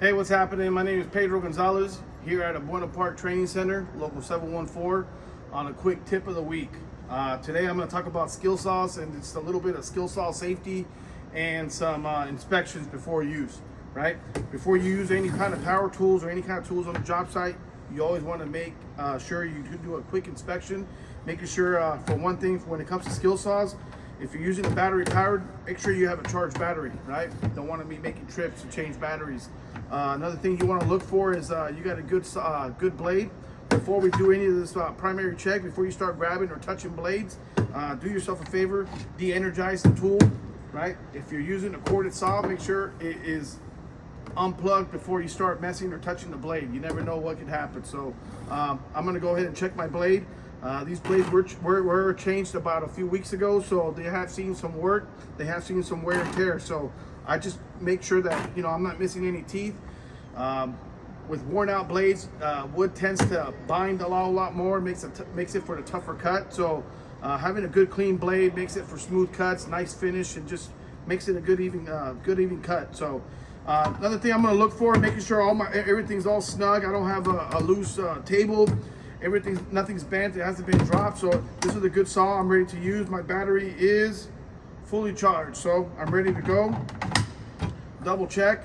Hey, what's happening? My name is Pedro Gonzalez here at Buena Park Training Center, local 714, on a quick tip of the week. Today I'm going to talk about skill saws and just a little bit of skill saw safety and some inspections before use, right? Before you use any kind of power tools or any kind of tools on the job site, you always want to make sure you do a quick inspection, making sure, for one thing, when it comes to skill saws, if you're using a battery powered, make sure you have a charged battery, right? You don't want to be making trips to change batteries. Another thing you want to look for is you got a good blade. Before we do any of this primary check, before you start grabbing or touching blades, do yourself a favor, de-energize the tool, right? If you're using a corded saw, make sure it is unplugged before you start messing or touching the blade. You never know what could happen. So I'm going to go ahead and check my blade. These blades were changed about a few weeks ago, so they have seen some work. They have seen some wear and tear. So I just make sure that I'm not missing any teeth. With worn out blades, wood tends to bind a lot more, makes it for the tougher cut. So having a good clean blade makes it for smooth cuts, nice finish, and just makes it a good even cut. So another thing I'm going to look for, making sure everything's all snug. I don't have a loose table. Nothing's bent, it hasn't been dropped. So this is a good saw I'm ready to use. My battery is fully charged, so I'm ready to go. Double check.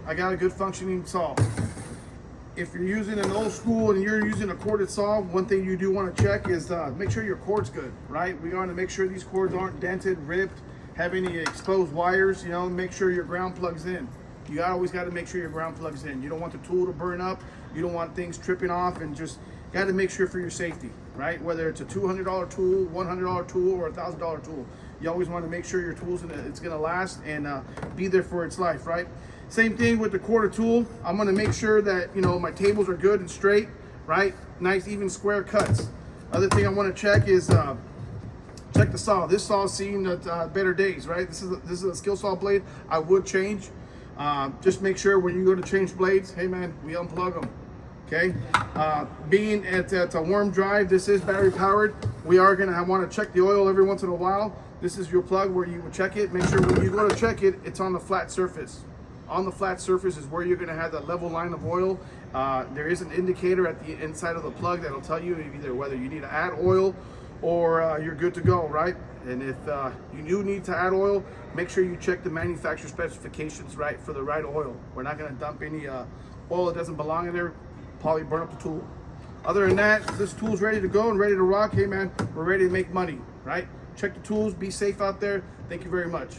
I got a good functioning saw. If you're using an old school and you're using a corded saw, one thing you do want to check is make sure your cord's good, right? We want to make sure these cords aren't dented, ripped, have any exposed wires. Make sure your ground plugs in. You always got to make sure your ground plugs in. You don't want the tool to burn up. You don't want things tripping off, and just got to make sure for your safety, right? Whether it's a $200 tool, $100 tool, or a $1,000 tool, you always want to make sure your tool's it's gonna last and be there for its life, right? Same thing with the quarter tool. I'm gonna make sure that my tables are good and straight, right? Nice even square cuts. Other thing I want to check is check the saw. This saw's seen better days, right? This is a skill saw blade. I would change. Just make sure when you go to change blades, hey man, we unplug them. Okay, being at a warm drive, this is battery powered. We are gonna want to check the oil every once in a while. This is your plug where you would check it. Make sure when you go to check it, it's on the flat surface. On the flat surface is where you're gonna have that level line of oil. There is an indicator at the inside of the plug that'll tell you either whether you need to add oil or you're good to go, right? And if you do need to add oil, make sure you check the manufacturer specifications, right, for the right oil. We're not gonna dump any oil that doesn't belong in there, probably burn up the tool. Other than that, this tool's ready to go and ready to rock. Hey man, we're ready to make money, right? Check the tools, be safe out there. Thank you very much.